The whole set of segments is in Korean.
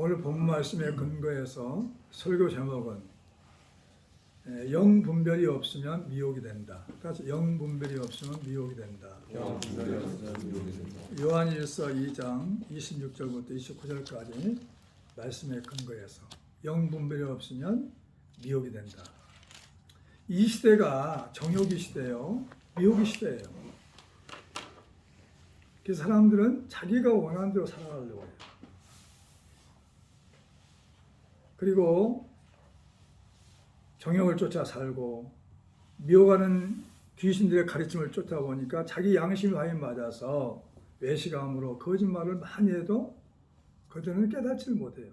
오늘 본문 말씀에 근거해서 설교 제목은 영분별이 없으면 미혹이 된다. 그래서 영분별이 없으면 미혹이 된다. 요한일서 2장 26절부터 29절까지 말씀에 근거해서 영분별이 없으면 미혹이 된다. 이 시대가 정욕의 시대예요. 미혹의 시대예요. 그래서 사람들은 자기가 원하는 대로 살아가려고 해요. 그리고 정욕을 쫓아 살고 미혹하는 귀신들의 가르침을 쫓아 보니까 자기 양심이 과연 맞아서 외식함으로 거짓말을 많이 해도 그들은 깨닫지를 못해요.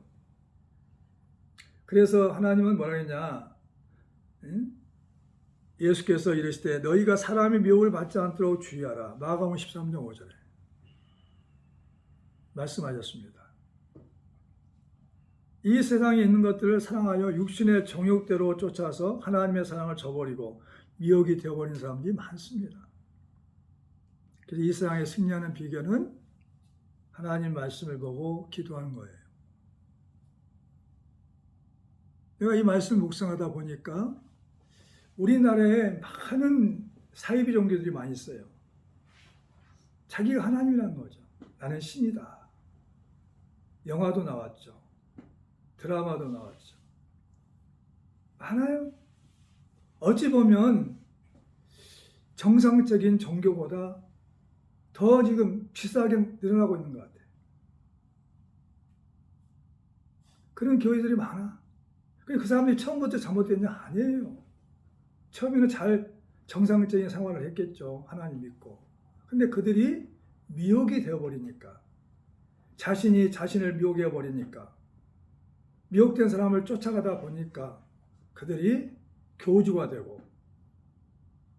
그래서 하나님은 뭐라 했냐? 예수께서 이르시되 너희가 사람의 미혹을 받지 않도록 주의하라. 마가복음 13장 5절에 말씀하셨습니다. 이 세상에 있는 것들을 사랑하여 육신의 정욕대로 쫓아서 하나님의 사랑을 저버리고 미혹이 되어버린 사람들이 많습니다. 그래서 이 세상에 승리하는 비결은 하나님 말씀을 보고 기도하는 거예요. 내가 이 말씀을 묵상하다 보니까 우리나라에 많은 사이비 종교들이 많이 있어요. 자기가 하나님이라는 거죠. 나는 신이다. 영화도 나왔죠. 드라마도 나왔죠. 많아요. 어찌 보면 정상적인 종교보다 더 지금 비싸게 늘어나고 있는 것 같아요. 그런 교회들이 많아. 그 사람들이 처음부터 잘못됐냐? 아니에요. 처음에는 잘 정상적인 생활을 했겠죠. 하나님 믿고. 근데 그들이 미혹이 되어버리니까, 자신이 자신을 미혹해버리니까, 미혹된 사람을 쫓아가다 보니까 그들이 교주가 되고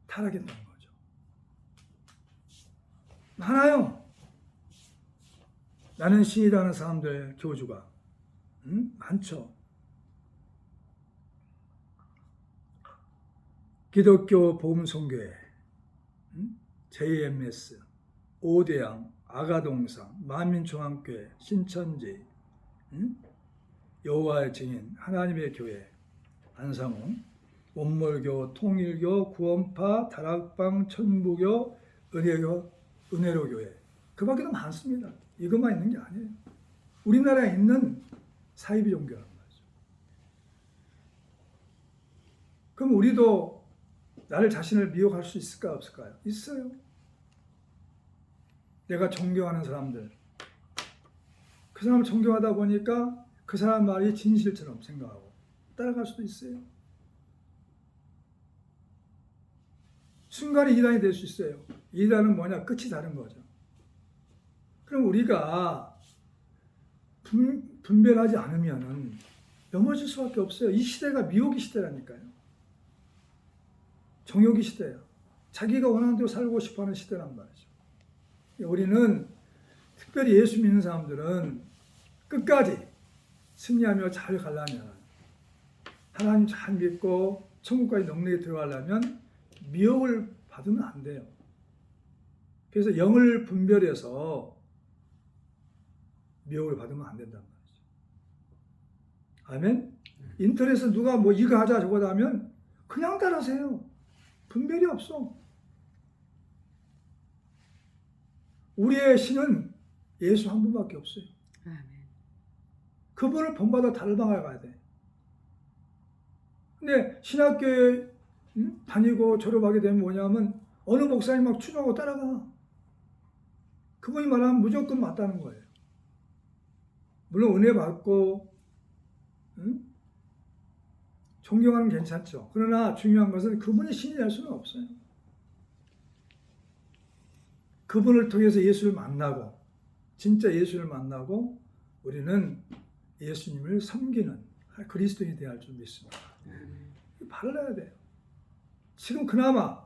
타락했다는 거죠. 많아요. 나는 신이라는 사람들 교주가 많죠. 기독교 복음선교회, JMS, 오대양, 아가동상, 만민중앙교회, 신천지, 여호와의 증인, 하나님의 교회, 안상호, 원몰교, 통일교, 구원파, 다락방, 천부교, 은혜로교회. 그 밖에도 많습니다. 이것만 있는 게 아니에요. 우리나라에 있는 사이비 종교라는 거죠. 그럼 우리도 나를 자신을 미혹할 수 있을까 없을까요? 있어요. 내가 존경하는 사람들, 그 사람을 존경하다 보니까 그 사람 말이 진실처럼 생각하고 따라갈 수도 있어요. 순간에 이단이 될 수 있어요. 이단은 뭐냐? 끝이 다른 거죠. 그럼 우리가 분별하지 않으면 넘어질 수밖에 없어요. 이 시대가 미혹의 시대라니까요. 정욕의 시대예요. 자기가 원하는 대로 살고 싶어하는 시대란 말이죠. 우리는 특별히 예수 믿는 사람들은 끝까지 승리하며 잘 가려면, 하나님 잘 믿고 천국까지 넉넉히 들어가려면 미혹을 받으면 안 돼요. 그래서 영을 분별해서 미혹을 받으면 안 된단 말이죠. 아멘? 인터넷에서 누가 뭐 이거 하자 저거 하면 그냥 따라하세요. 분별이 없어. 우리의 신은 예수 한 분밖에 없어요. 그분을 본받아 달방을 가야 돼. 근데 신학교에 다니고 졸업하게 되면 뭐냐면 어느 목사님 막 추종하고 따라가. 그분이 말하면 무조건 맞다는 거예요. 물론 은혜 받고 존경하는 괜찮죠. 그러나 중요한 것은 그분이 신이 될 수는 없어요. 그분을 통해서 예수를 만나고 진짜 예수를 만나고 우리는 예수님을 섬기는 그리스도인이 되어야 할 줄 믿습니다. 발라야 돼요. 지금 그나마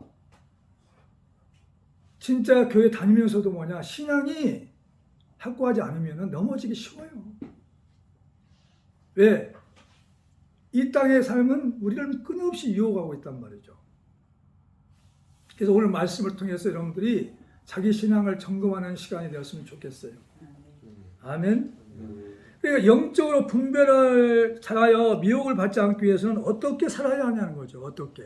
진짜 교회 다니면서도 뭐냐, 신앙이 확고하지 않으면 넘어지기 쉬워요. 왜? 이 땅의 삶은 우리를 끊임없이 유혹하고 있단 말이죠. 그래서 오늘 말씀을 통해서 여러분들이 자기 신앙을 점검하는 시간이 되었으면 좋겠어요. 아멘. 그러니까 영적으로 분별을 잘하여 미혹을 받지 않기 위해서는 어떻게 살아야 하냐는 거죠. 어떻게.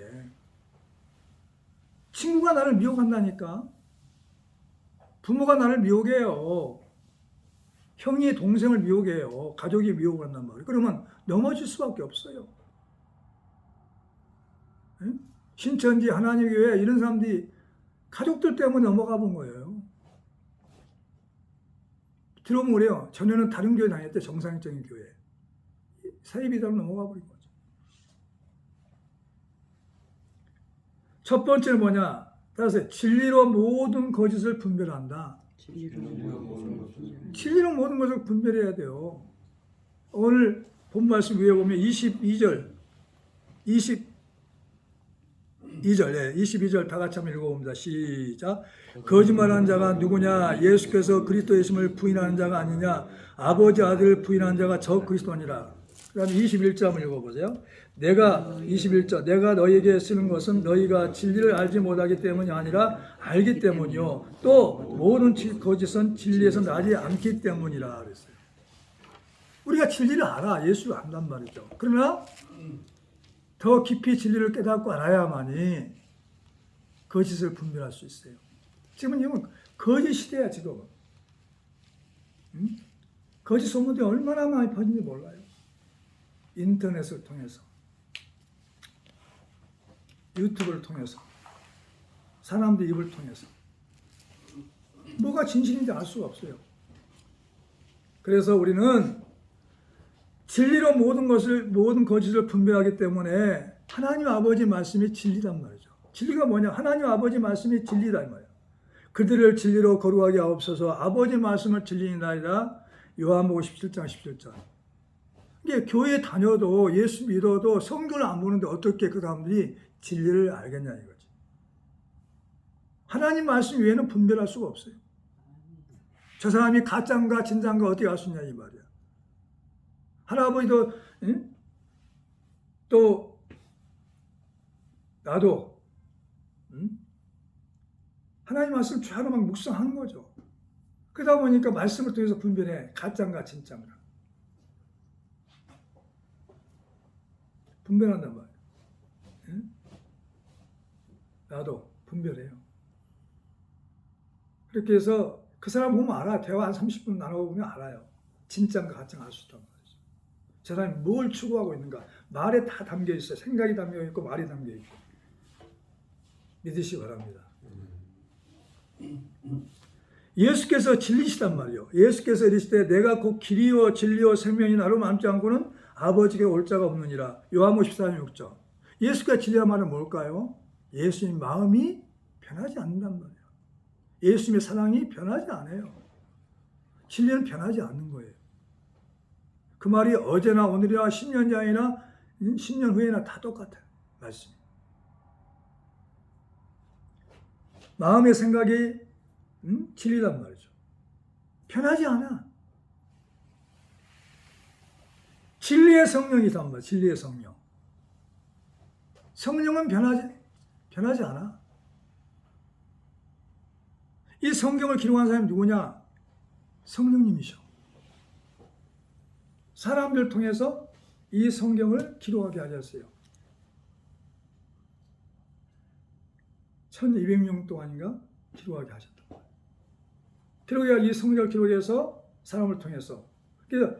친구가 나를 미혹한다니까. 부모가 나를 미혹해요. 형이 동생을 미혹해요. 가족이 미혹한단 말이에요. 그러면 넘어질 수밖에 없어요. 응? 신천지, 하나님 교회 이런 사람들이 가족들 때문에 넘어가 본 거예요. 들어보면 그래요. 전에는 다른 교회 다녔대. 정상적인 교회. 사이비다로 넘어가 버린 거죠. 첫 번째는 뭐냐? 따라서 진리로 모든 거짓을 분별한다. 진리로 모든 것을 분별해야 돼요. 오늘 본 말씀 위에 보면 22절 다 같이 한번 읽어봅니다. 시작. 거짓말하는 자가 누구냐? 예수께서 그리스도이심을 부인하는 자가 아니냐? 아버지 아들을 부인하는 자가 저 그리스도니라. 그 다음에 21절 한번 읽어보세요. 21절 내가 너희에게 쓰는 것은 너희가 진리를 알지 못하기 때문이 아니라 알기 때문이요. 또 모든 거짓은 진리에서 나지 않기 때문이라 그랬어요. 우리가 진리를 알아. 예수를 안단 말이죠. 그러나 더 깊이 진리를 깨닫고 알아야만이 거짓을 분별할 수 있어요. 지금은 거짓 시대야 지금. 거짓 소문이 얼마나 많이 퍼진지 몰라요. 인터넷을 통해서, 유튜브를 통해서, 사람들 입을 통해서 뭐가 진실인지 알 수가 없어요. 그래서 우리는 진리로 모든 거짓을 분별하기 때문에 하나님 아버지 말씀이 진리란 말이죠. 진리가 뭐냐? 하나님 아버지 말씀이 진리란 말이에요. 그들을 진리로 거룩하게 하옵소서. 아버지 말씀을 진리니라. 요한복음 17장 17절. 이게 교회 다녀도 예수 믿어도 성경을 안 보는데 어떻게 그 사람들이 진리를 알겠냐 이거지. 하나님 말씀 외에는 분별할 수가 없어요. 저 사람이 가짜인가 진짜인가 어떻게 알 수 있냐 이 말이야. 할아버지도 응? 또 나도 응? 하나님 말씀 주하로 막 묵상하는 거죠. 그러다 보니까 말씀을 통해서 분별해. 가짜인가 진짜인가. 분별한단 말이에요. 응? 나도 분별해요. 그렇게 해서 그 사람 보면 알아. 대화 한 30분 나눠보면 알아요. 진짜인가 가짜인가 알 수 있단 말이죠. 저 사람이 뭘 추구하고 있는가. 말에 다 담겨 있어요. 생각이 담겨 있고 말이 담겨 있고. 믿으시기 바랍니다. 예수께서 진리시단 말이에요. 예수께서 이르시되 내가 곧 길이요 진리요 생명이 나로 남지 않고는 아버지께 올 자가 없느니라. 요한복음 14장 6절. 예수가 진리란 말은 뭘까요? 예수님 마음이 변하지 않는단 말이에요. 예수님의 사랑이 변하지 않아요. 진리는 변하지 않는 거예요. 그 말이 어제나 오늘이나 10년 전이나 10년 후에나 다 똑같아요. 말씀이. 마음의 생각이 진리란 말이죠. 변하지 않아. 진리의 성령이란 말이에요. 진리의 성령. 성령은 변하지 않아. 이 성경을 기록한 사람이 누구냐? 성령님이셔. 사람들 통해서 이 성경을 기록하게 하셨어요. 1200년 동안인가 기록하게 하셨다. 기록해야 이 성경을 기록해서 사람을 통해서. 그래서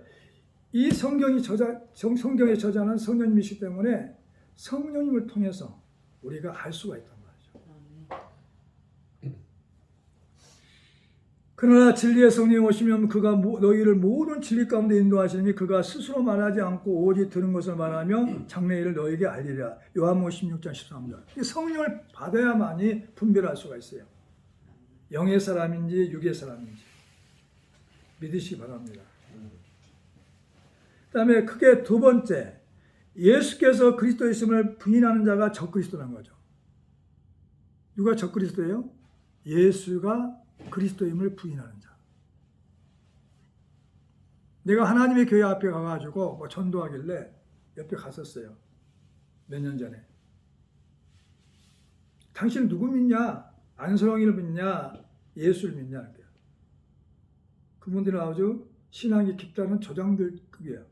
이 성경의 저자는 성령님이시기 때문에 성령님을 통해서 우리가 알 수가 있단 말이죠. 그러나 진리의 성령이 오시면 그가 너희를 모든 진리 가운데 인도하시니 그가 스스로 말하지 않고 오직 들은 것을 말하며 장래일을 너희에게 알리리라. 요한복음 16장 13절. 성령을 받아야만이 분별할 수가 있어요. 영의 사람인지 육의 사람인지 믿으시기 바랍니다. 그 다음에 크게 두 번째, 예수께서 그리스도이심을 부인하는 자가 적그리스도라는 거죠. 누가 적그리스도예요? 예수가 그리스도임을 부인하는 자. 내가 하나님의 교회 앞에 가가지고 뭐 전도하길래 옆에 갔었어요. 몇 년 전에. 당신 누구 믿냐? 안성이를 믿냐? 예수를 믿냐? 그분들은 아주 신앙이 깊다는 조장들급이야.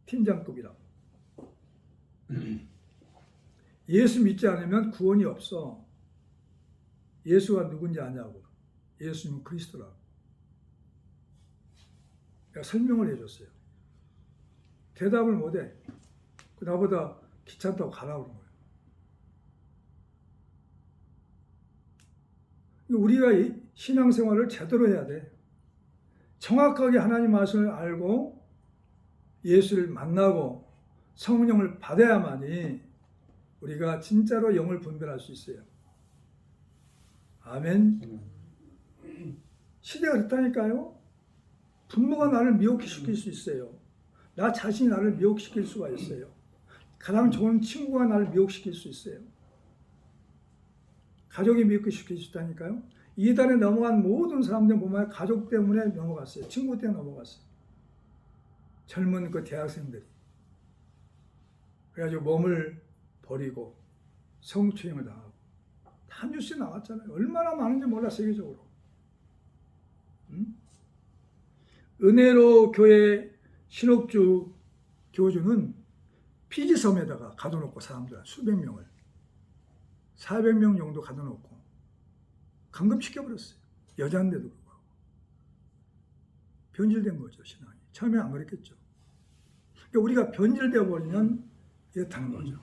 팀장급이라. 예수 믿지 않으면 구원이 없어. 예수가 누군지 아냐고. 예수님은 그리스도라고. 내가 설명을 해줬어요. 대답을 못해. 나보다 귀찮다고 가라고 그런 거예요. 우리가 신앙생활을 제대로 해야 돼. 정확하게 하나님 말씀을 알고 예수를 만나고 성령을 받아야만이 우리가 진짜로 영을 분별할 수 있어요. 아멘. 시대가 그렇다니까요. 부모가 나를 미혹시킬 수 있어요. 나 자신이 나를 미혹시킬 수가 있어요. 가장 좋은 친구가 나를 미혹시킬 수 있어요. 가족이 미혹시킬 수 있다니까요. 이단에 넘어간 모든 사람들 보면 가족 때문에 넘어갔어요. 친구 때문에 넘어갔어요. 젊은 그 대학생들이. 그래가지고 몸을 버리고 성추행을 당하고 다 뉴스에 나왔잖아요. 얼마나 많은지 몰라 세계적으로. 은혜로 교회 신옥주 교주는 피지섬에다가 가둬놓고 사람들 수백 명을 400명 정도 가둬놓고 감금시켜버렸어요. 여자인데도 불구하고. 변질된 거죠, 신앙이. 처음에 안 그랬겠죠. 그러니까 우리가 변질되어 버리면 이렇다는 거죠.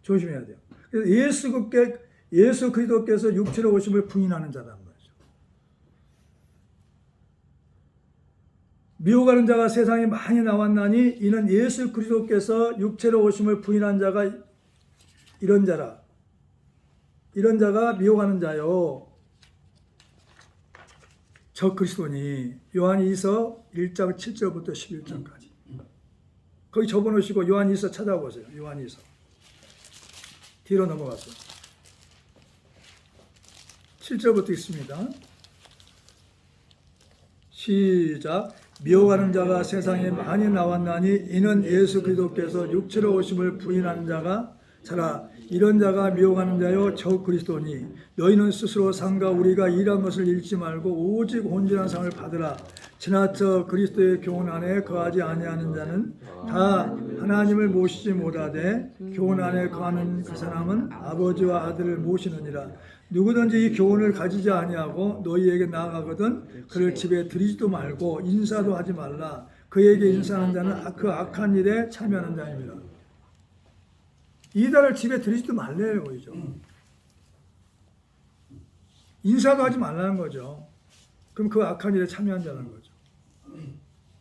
조심해야 돼요. 그래서 예수 그리스도께서 육체로 오심을 부인하는 자란 거죠. 미혹하는 자가 세상에 많이 나왔나니 이는 예수 그리스도께서 육체로 오심을 부인한 자가 이런 자라. 이런 자가 미혹하는 자요. 저 그리스도니. 요한이서 1장 7절부터 11절까지. 거기 접어놓으시고 요한이서 찾아보세요. 요한이서. 뒤로 넘어가서 7절부터 있습니다. 시작. 미혹하는 자가 세상에 많이 나왔나니 이는 예수 그리스도께서 육체로 오심을 부인하는 자가 자라. 이런 자가 미혹하는 자요 저 그리스도니. 너희는 스스로 상과 우리가 일한 것을 잃지 말고 오직 온전한 상을 받으라. 지나쳐 그리스도의 교훈 안에 거하지 아니하는 자는 다 하나님을 모시지 못하되 교훈 안에 거하는 그 사람은 아버지와 아들을 모시느니라. 누구든지 이 교훈을 가지지 아니하고 너희에게 나아가거든 그를 집에 들이지도 말고 인사도 하지 말라. 그에게 인사하는 자는 그 악한 일에 참여하는 자입니다. 이달을 집에 들이지도 말래요, 거죠. 인사도 하지 말라는 거죠. 그럼 그 악한 일에 참여한 자라는 거죠.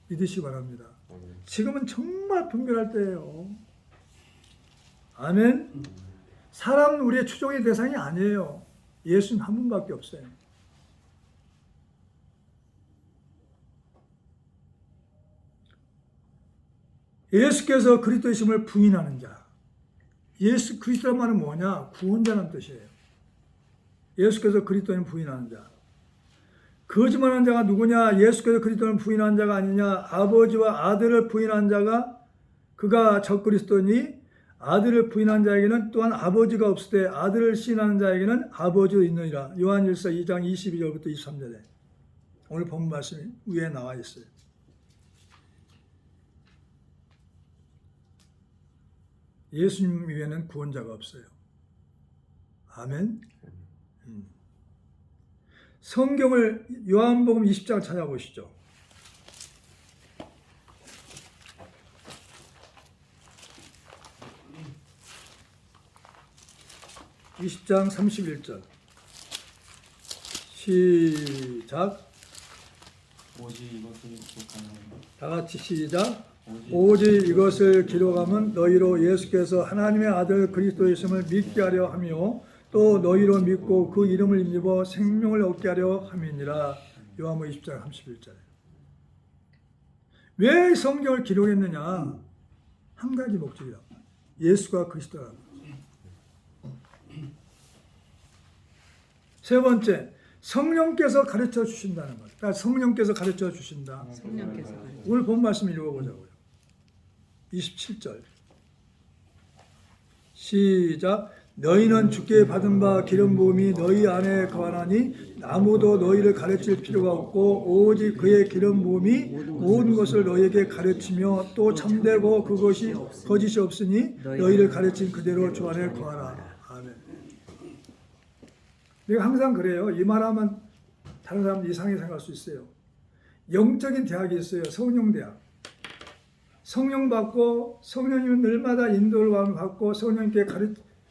믿으시기 바랍니다. 지금은 정말 분별할 때예요. 아멘. 사람은 우리의 추종의 대상이 아니에요. 예수는 한 분밖에 없어요. 예수께서 그리스도이심을 부인하는 자. 예수 그리스도란 말은 뭐냐? 구원자라는 뜻이에요. 예수께서 그리스도인 부인하는 자. 거짓말하는 자가 누구냐? 예수께서 그리스도를 부인한 자가 아니냐? 아버지와 아들을 부인한 자가 그가 적그리스도니 아들을 부인한 자에게는 또한 아버지가 없을 때 아들을 시인하는 자에게는 아버지도 있느니라. 요한일서 2장 22절부터 23절에 오늘 본 말씀이 위에 나와 있어요. 예수님 위에는 구원자가 없어요. 아멘. 성경을 요한복음 20장 찾아보시죠. 20장 31절 시작. 다 같이 시작. 오직 이것을 기록함은 너희로 예수께서 하나님의 아들 그리스도이심을 믿게 하려 하며 또 너희로 믿고 그 이름을 입어 생명을 얻게 하려 함이니라. 요한복음 20장 31절. 왜 성경을 기록했느냐? 한 가지 목적이라고. 예수가 그리스도라고. 세 번째, 성령께서 가르쳐 주신다는 것. 그러니까 성령께서 가르쳐 주신다. 성령께서 오늘 본 말씀 읽어보자고요. 27절 시작. 너희는 주께 받은 바 기름 부음이 너희 안에 거하나니 아무도 너희를 가르칠 필요가 없고 오직 그의 기름 부음이 모든 것을 너희에게 가르치며 또 참되고 그것이 거짓이 없으니 너희를 가르친 그대로 주 안에 거하라. 아멘. 내가 항상 그래요. 이 말하면 다른 사람들 이상하게 생각할 수 있어요. 영적인 대학이 있어요. 성령대학. 성령 받고 성령님은 늘마다 인도를 받고 성령님께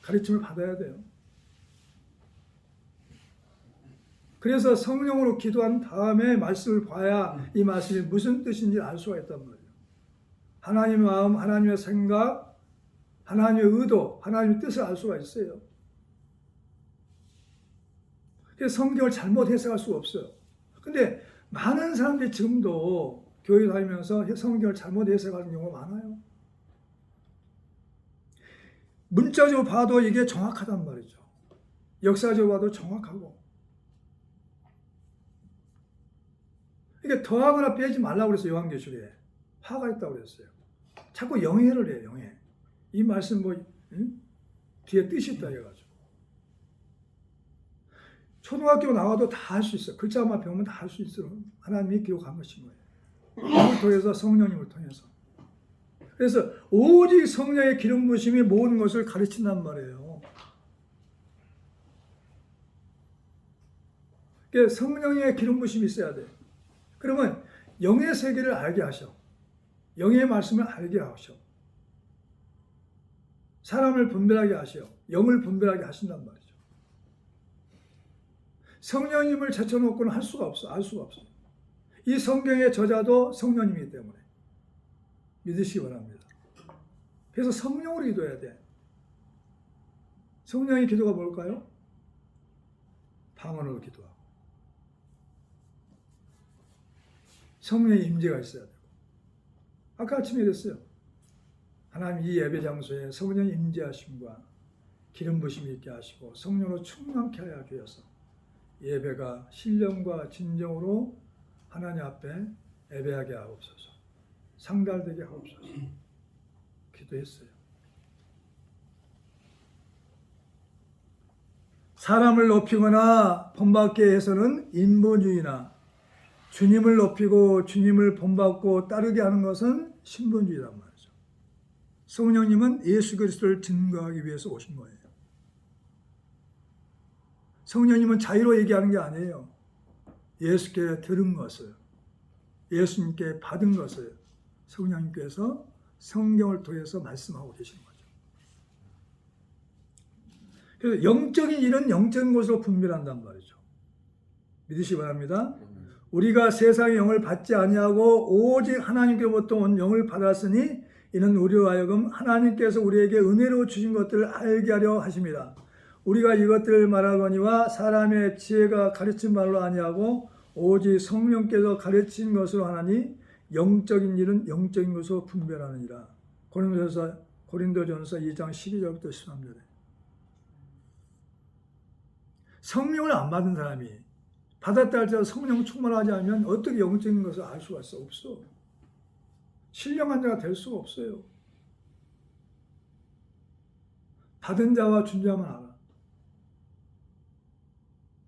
가르침을 받아야 돼요. 그래서 성령으로 기도한 다음에 말씀을 봐야 이 말씀이 무슨 뜻인지 알 수가 있단 말이에요. 하나님의 마음, 하나님의 생각, 하나님의 의도, 하나님의 뜻을 알 수가 있어요. 그래서 성경을 잘못 해석할 수가 없어요. 근데 많은 사람들이 지금도 교회 다니면서 성경을 잘못 해석하는 경우가 많아요. 문자적으로 봐도 이게 정확하단 말이죠. 역사적으로 봐도 정확하고. 이게 더하거나 빼지 말라고 그랬어요. 요한계시록에. 화가 있다고 그랬어요. 자꾸 영해를 해요. 영해. 이 말씀 뒤에 뜻이 있다 해가지고. 초등학교 나와도 다 할 수 있어요. 글자만 배우면 다 할 수 있어요. 하나님이 기록한 것인 거예요. 이걸 통해서 성령님을 통해서. 그래서 오직 성령의 기름 부으심이 모든 것을 가르친단 말이에요. 그러니까 성령의 기름 부으심이 있어야 돼. 그러면 영의 세계를 알게 하셔. 영의 말씀을 알게 하셔. 사람을 분별하게 하셔. 영을 분별하게 하신단 말이죠. 성령님을 제쳐놓고는 할 수가 없어. 알 수가 없어. 이 성경의 저자도 성령님이기 때문에 믿으시기 바랍니다. 그래서 성령으로 기도해야 돼. 성령의 기도가 뭘까요? 방언으로 기도하고 성령의 임재가 있어야 되고 아까 아침에 이랬어요. 하나님 이 예배 장소에 성령의 임재하심과 기름 부으심이 있게 하시고 성령으로 충만케 하여 주셔서 예배가 신령과 진정으로 하나님 앞에 예배하게 하옵소서. 상달되게 하옵소서. 기도했어요. 사람을 높이거나 본받게 해서는 인본주의나 주님을 높이고 주님을 본받고 따르게 하는 것은 신본주의란 말이죠. 성령님은 예수 그리스도를 증거하기 위해서 오신 거예요. 성령님은 자유로 얘기하는 게 아니에요. 예수께 들은 것을, 예수님께 받은 것을 성령님께서 성경을 통해서 말씀하고 계시는 거죠. 그래서 영적인 일은 영적인 것으로 분별한단 말이죠. 믿으시기 바랍니다. 우리가 세상의 영을 받지 아니하고 오직 하나님께로부터 온 영을 받았으니 이는 우리로 하여금 하나님께서 우리에게 은혜로 주신 것들을 알게 하려 하십니다. 우리가 이것들을 말하거니와 사람의 지혜가 가르친 말로 아니하고 오직 성령께서 가르친 것으로 하나니 영적인 일은 영적인 것으로 분별하느니라. 고린도전서 2장 12절부터 13절에 성령을 안 받은 사람이 받았다 할지라도 성령 충만하지 않으면 어떻게 영적인 것을 알 수가 있어? 없어. 신령한 자가 될 수가 없어요. 받은 자와 준 자만 알아.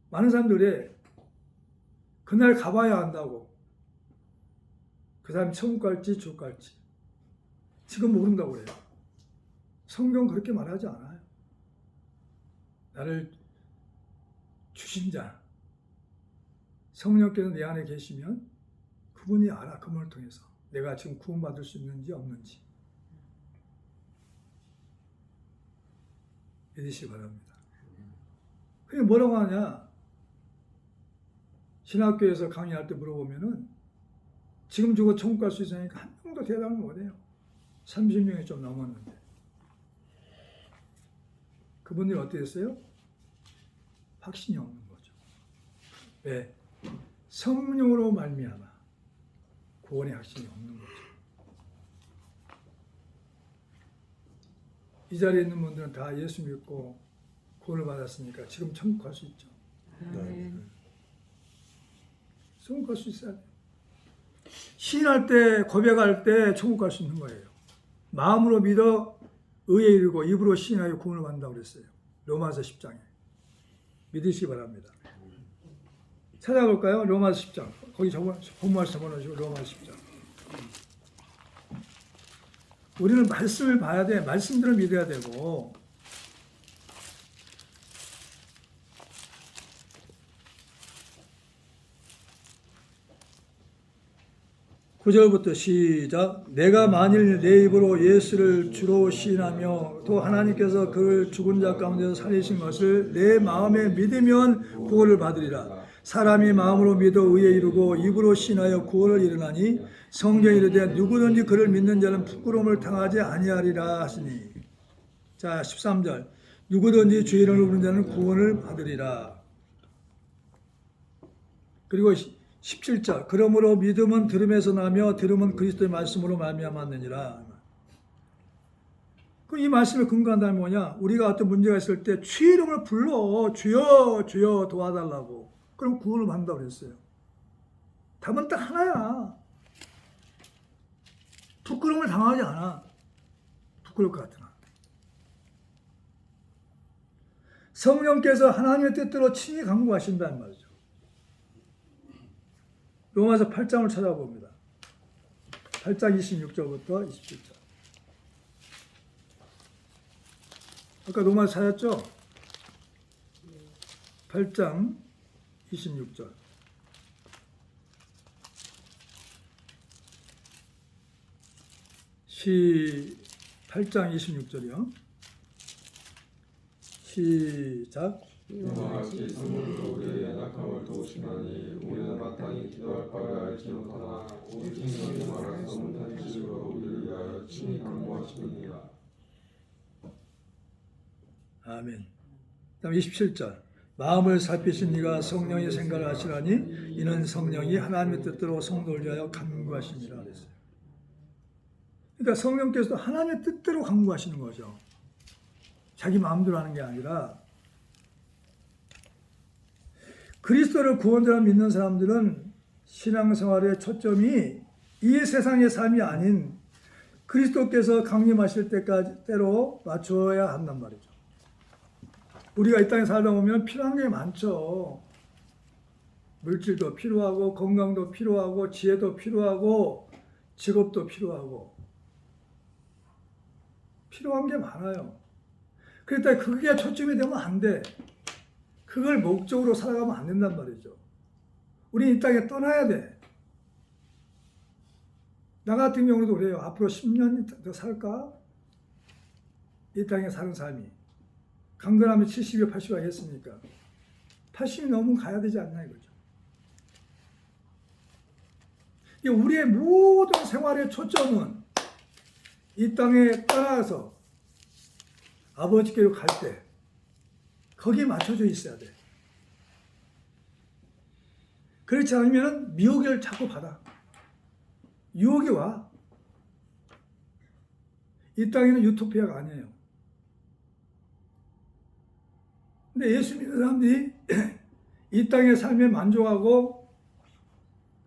많은 사람들이 그날 가봐야 안다고. 그 사람이 천국 갈지 지옥 갈지 지금 모른다고 그래요. 성경 그렇게 말하지 않아요. 나를 주신 자 성령께서 내 안에 계시면 그분이 알아. 그분을 통해서 내가 지금 구원받을 수 있는지 없는지 믿으시기 바랍니다. 그게 뭐라고 하냐? 신학교에서 강의할 때 물어보면은 지금 저거 천국 갈 수 있으니까 한 명도 대답을 못해요. 30명이 좀 넘었는데 그분들이 어떻게 했어요? 확신이 없는 거죠. 왜? 성령으로 말미암아 구원의 확신이 없는 거죠. 이 자리에 있는 분들은 다 예수 믿고 구원을 받았으니까 지금 천국 갈 수 있죠. 천국 갈 수 있어야 돼요. 시인할 때 고백할 때 천국 갈 수 있는 거예요. 마음으로 믿어 의에 이르고 입으로 시인하여 구원을 받는다고 그랬어요. 로마서 10장에. 믿으시기 바랍니다. 찾아볼까요? 로마서 10장. 거기 본말 적어놓으시고 로마서 10장. 우리는 말씀을 봐야 돼. 말씀들을 믿어야 되고. (9절부터) 시작. 내가 만일 내 입으로 예수를 주로 시인하며 또 하나님께서 그를 죽은 자 가운데서 살리신 것을 내 마음에 믿으면 구원을 받으리라. 사람이 마음으로 믿어 의에 이르고 입으로 시인하여 구원을 이루나니 성경이 이르되 누구든지 그를 믿는 자는 부끄러움을 당하지 아니하리라 하시니. 자, 13절. 누구든지 주의 이름을 부르는 자는 구원을 받으리라. 그리고 17절. 그러므로 믿음은 들음에서 나며 들음은 그리스도의 말씀으로 말미암았느니라. 그럼 이 말씀에 근거한다면 뭐냐? 우리가 어떤 문제가 있을 때 주의 이름을 불러. 주여 주여 도와달라고. 그럼 구원을 받는다고 그랬어요. 답은 딱 하나야. 부끄러움을 당하지 않아. 부끄러울 것 같으나. 성령께서 하나님의 뜻대로 친히 강구하신다는 말이죠. 로마서 8장을 찾아봅니다. 8장 26절부터 27절. 아까 로마서 찾았죠? 8장 26절. 시 8장 26절이요. 시작. 이와 같이 성령으로 우리의 연약함을 도우시나니 우리는 마땅히 기도할 바를 알지 못하나 오직 성령이 말하사 못한 뜻으로 우리를 위하여 친히 간구하시느니라. 아멘. 다음 27절. 마음을 살피신 이가 성령의 생각을 하시라니 이는 성령이 하나님의 뜻대로 성도를 위하여 간구하시니라 그랬어요. 그러니까 성령께서도 하나님의 뜻대로 간구하시는 거죠. 자기 마음대로 하는 게 아니라. 그리스도를 구원자로 믿는 사람들은 신앙생활의 초점이 이 세상의 삶이 아닌 그리스도께서 강림하실 때로 맞춰야 한단 말이죠. 우리가 이 땅에 살다 보면 필요한 게 많죠. 물질도 필요하고 건강도 필요하고 지혜도 필요하고 직업도 필요하고 필요한 게 많아요. 그러니까 그게 초점이 되면 안 돼. 그걸 목적으로 살아가면 안 된단 말이죠. 우리 이 땅에 떠나야 돼. 나 같은 경우도 그래요. 앞으로 10년 더 살까? 이 땅에 사는 삶이. 강건하면 70여 80여 하겠습니까? 80이 넘으면 가야 되지 않나 이거죠. 우리의 모든 생활의 초점은 이 땅에 떠나서 아버지께로 갈 때 거기에 맞춰져 있어야 돼. 그렇지 않으면 미혹을 자꾸 받아. 유혹이 와. 이 땅에는 유토피아가 아니에요. 근데 예수 믿는 사람들이 이 땅의 삶에 만족하고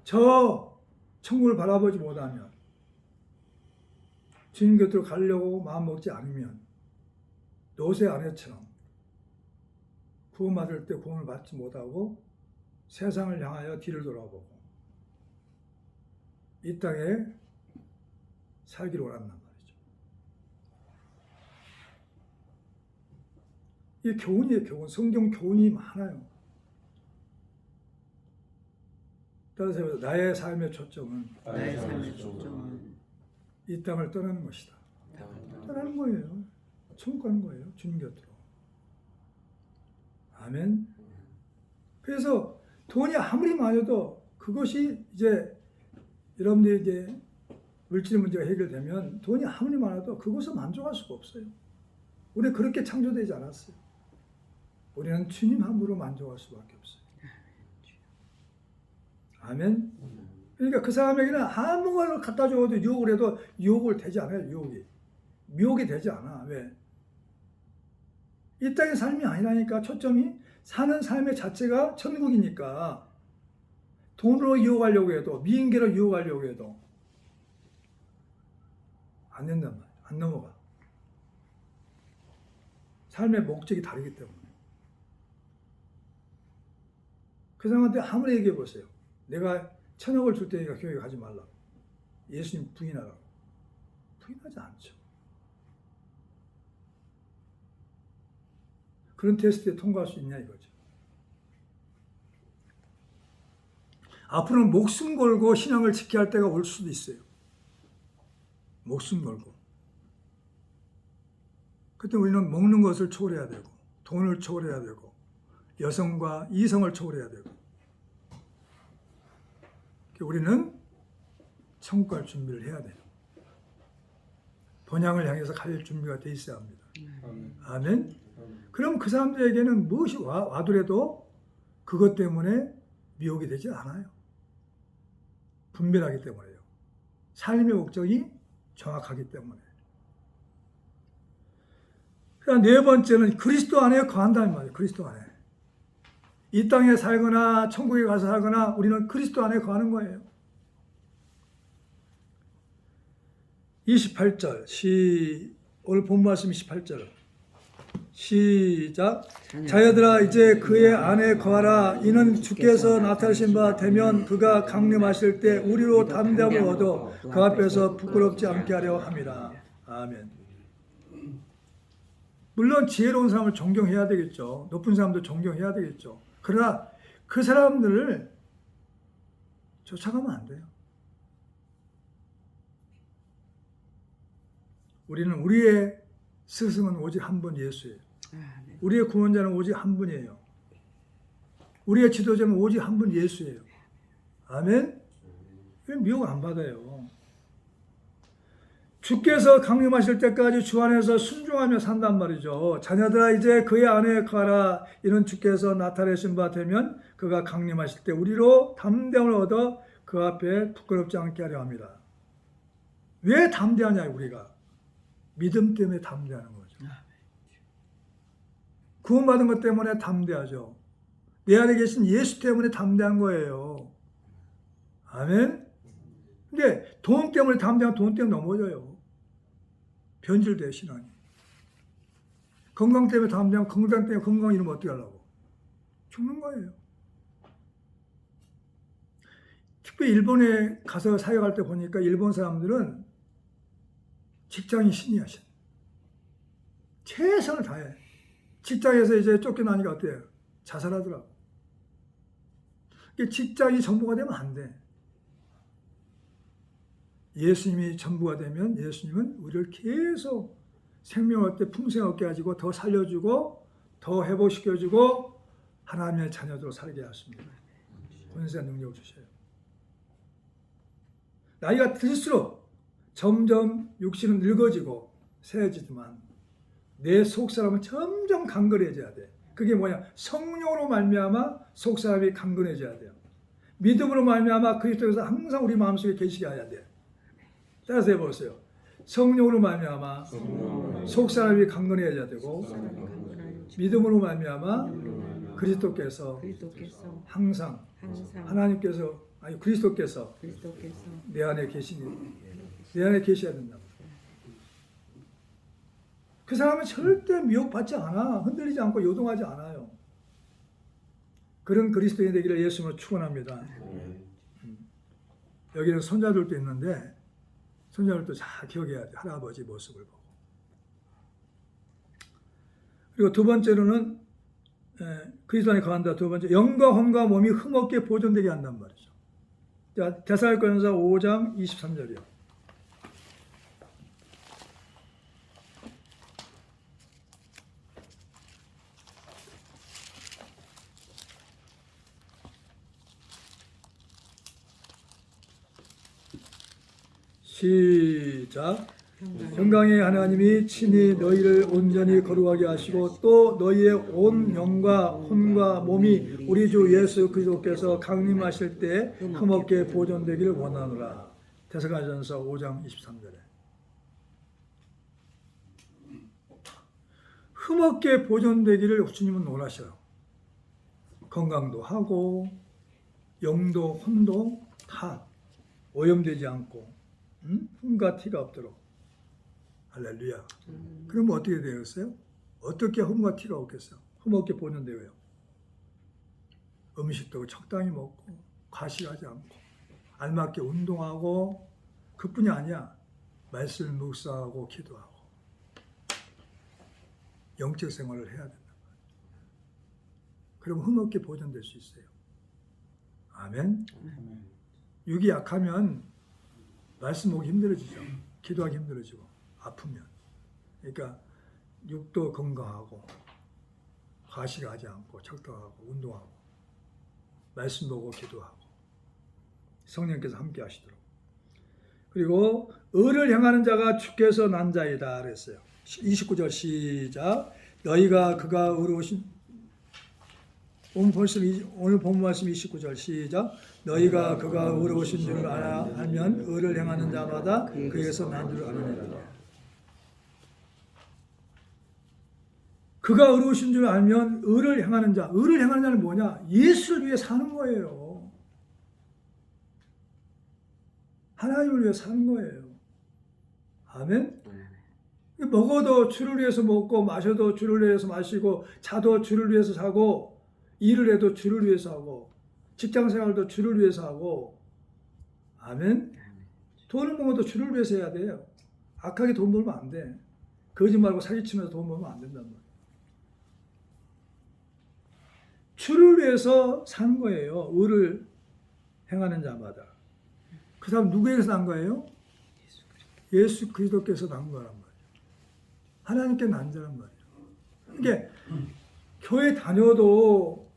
저 천국을 바라보지 못하면 주님 곁으로 가려고 마음먹지 않으면 노새 아내처럼 구원받을 때 구원을 받지 못하고 세상을 향하여 뒤를 돌아보고 이 땅에 살기를 원한단 말이죠. 이게 교훈이에요. 교훈. 성경 교훈이 많아요. 따라서 나의 삶의 초점은 이 땅을 떠나는 것이다. 떠나는 거예요. 천국 가는 거예요. 주님 곁으로. 아멘. 그래서 돈이 아무리 많아도 그것이 이제 여러분들이 이제 물질 문제가 해결되면 돈이 아무리 많아도 그것을 만족할 수가 없어요. 우리 그렇게 창조되지 않았어요. 우리는 주님 함으로 만족할 수밖에 없어요. 아멘. 그러니까 그 사람에게는 아무거나 갖다 줘도 유혹을 해도 유혹을 되지 않아요. 유혹이. 미혹이 되지 않아. 왜? 이 땅의 삶이 아니라니까. 초점이 사는 삶의 자체가 천국이니까 돈으로 유혹하려고 해도 미인계로 유혹하려고 해도 안 된단 말이야. 안 넘어가. 삶의 목적이 다르기 때문에. 그 사람한테 아무리 얘기해 보세요. 내가 1,000억을 줄 테니까 교회 가지 말라. 예수님 부인하라고. 부인하지 않죠. 그런 테스트에 통과할 수 있냐 이거죠. 앞으로는 목숨 걸고 신앙을 지켜야 할 때가 올 수도 있어요. 목숨 걸고. 그때 우리는 먹는 것을 초월해야 되고, 돈을 초월해야 되고, 여성과 이성을 초월해야 되고, 우리는 천국 갈 준비를 해야 돼요. 번향을 향해서 갈 준비가 돼 있어야 합니다. 아멘. 그럼 그 사람들에게는 무엇이 와더라도 그것 때문에 미혹이 되지 않아요. 분별하기 때문에요. 삶의 목적이 정확하기 때문에. 그다음 네 번째는 그리스도 안에 거한다는 말이에요. 그리스도 안에. 이 땅에 살거나 천국에 가서 살거나 우리는 그리스도 안에 거하는 거예요. 28절 오늘 본 말씀 28절 시작. 자녀들아 이제 그의 안에 거하라. 이는 주께서 나타나신 바 되면 그가 강림하실 때 우리로 담대함을 얻어 그 앞에서 부끄럽지 않게 하려 함이라. 아멘. 물론 지혜로운 사람을 존경해야 되겠죠. 높은 사람도 존경해야 되겠죠. 그러나 그 사람들을 쫓아가면 안 돼요. 우리는 우리의 스승은 오직 한 분 예수예요. 우리의 구원자는 오직 한 분이에요. 우리의 지도자는 오직 한 분 예수예요. 아멘? 미혹 안 받아요. 주께서 강림하실 때까지 주 안에서 순종하며 산단 말이죠. 자녀들아 이제 그의 안에 가라. 이는 주께서 나타내신 바 되면 그가 강림하실 때 우리로 담대함을 얻어 그 앞에 부끄럽지 않게 하려 합니다. 왜 담대하냐 우리가? 믿음 때문에 담대하는 거죠. 구원받은 것 때문에 담대하죠. 내 안에 계신 예수 때문에 담대한 거예요. 아멘? 근데 돈 때문에 담대하면 돈 때문에 넘어져요. 변질돼요, 신앙이. 건강 때문에 담대하면 건강 때문에 건강 잃으면 어떻게 하려고? 죽는 거예요. 특별히 일본에 가서 사역할 때 보니까 일본 사람들은 직장이 신이야, 신. 최선을 다해. 직장에서 이제 쫓겨나니까 어때요? 자살하더라고. 직장이 전부가 되면 안 돼. 예수님이 전부가 되면 예수님은 우리를 계속 생명 얻게 풍성 얻게 가지고 더 살려주고 더 회복시켜주고 하나님의 자녀들로 살게 하십니다. 권세와 능력을 주셔요. 나이가 들수록 점점 육신은 늙어지고 세해지지만 내 속사람은 점점 강건해져야 돼. 그게 뭐냐? 성령으로 말미암아 속사람이 강건해져야 돼요. 믿음으로 말미암아 그리스도께서 항상 우리 마음속에 계시게 해야 돼. 따라서 해보세요. 성령으로 말미암아 속사람이 강건해져야 되고 믿음으로 말미암아 그리스도께서 항상 하나님께서 아니 그리스도께서 내 안에 계시니 내 안에 계셔야 된다. 그 사람은 절대 미혹받지 않아. 흔들리지 않고 요동하지 않아요. 그런 그리스도인이 되기를 예수님으로 축원합니다. 여기는 손자들도 있는데 손자들도 잘 기억해야 돼. 할아버지 모습을 보고. 그리고 두 번째로는 그리스도 안에 거한다. 두 번째 영과 혼과 몸이 흠없게 보존되게 한단 말이죠. 자, 데살로니가전서 5장 23절이요. 시작. 평강의 하나님이 친히 너희를 온전히 거룩하게 하시고 또 너희의 온 영과 혼과 몸이 우리 주 예수 그리스도께서 강림하실 때 흠없게 보존되기를 원하노라. 데살로니가전서 5장 23절에 흠없게 보존되기를 주님은 원하셔요. 건강도 하고 영도 혼도 다 오염되지 않고 흠과 티가 없도록. 할렐루야. 그럼 어떻게 되었어요? 어떻게 흠과 티가 없겠어요? 흠없게 보는데 왜요? 음식도 적당히 먹고 과식하지 않고 알맞게 운동하고 그뿐이 아니야. 말씀을 묵상하고 기도하고 영적 생활을 해야 된다. 그럼 흠없게 보존될 수 있어요. 아멘. 육이 약하면 말씀 보기 힘들어지죠. 기도하기 힘들어지고 아프면. 그러니까 육도 건강하고 과식하지 않고 적당하고 운동하고 말씀 보고 기도하고 성령께서 함께 하시도록. 그리고 의를 행하는 자가 주께서 난 자이다 그랬어요. 29절 시작. 너희가 그가 의로우신 오늘 본 말씀 29절 시작. 너희가 그가 의로우신 줄 알면 의를 행하는 자마다 그에게서 난 줄 아느니라. 그가 의로우신 줄 알면 의를 행하는 자. 의를 행하는 자는 뭐냐? 예수를 위해 사는 거예요. 하나님을 위해 사는 거예요. 아멘? 먹어도 주를 위해서 먹고 마셔도 주를 위해서 마시고 자도 주를 위해서 자고 일을 해도 주를 위해서 하고 직장생활도 주를 위해서 하고 아멘? 돈을 모아도 주를 위해서 해야 돼요. 악하게 돈 벌면 안 돼. 거짓말하고 사기치면서 돈 벌면 안 된단 말이에요. 주를 위해서 사는 거예요. 의를 행하는 자마다. 그 사람 누구에게서 난 거예요? 예수 그리스도께서 난 거란 말이에요. 하나님께 난 자란 말이에요. 그러니까 교회 다녀도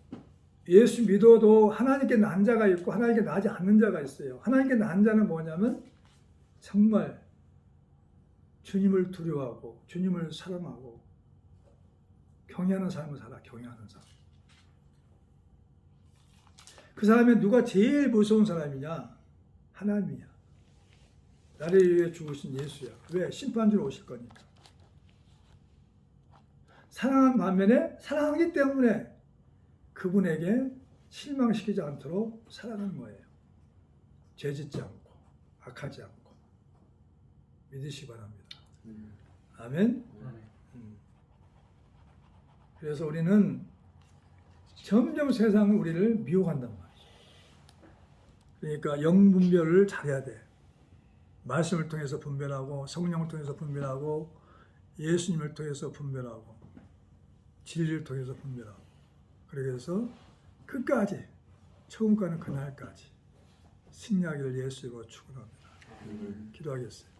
예수 믿어도 하나님께 난 자가 있고 하나님께 나지 않는 자가 있어요. 하나님께 난 자는 뭐냐면 정말 주님을 두려워하고 주님을 사랑하고 경외하는 삶을 살아. 경외하는 삶. 그 사람이 누가 제일 무서운 사람이냐? 하나님이야. 나를 위해 죽으신 예수야. 왜? 심판주로 오실 거니까. 사랑하는 반면에 사랑하기 때문에 그분에게 실망시키지 않도록 살아가는 거예요. 죄짓지 않고 악하지 않고 믿으시기 바랍니다. 아멘. 그래서 우리는 점점 세상은 우리를 미혹한단 말이에요. 그러니까 영분별을 잘해야 돼. 말씀을 통해서 분별하고 성령을 통해서 분별하고 예수님을 통해서 분별하고 진리를 통해서 분별하고 그래서 끝까지 처음 가는 그날까지 승리하기를 예수로 축원합니다. 기도하겠어요.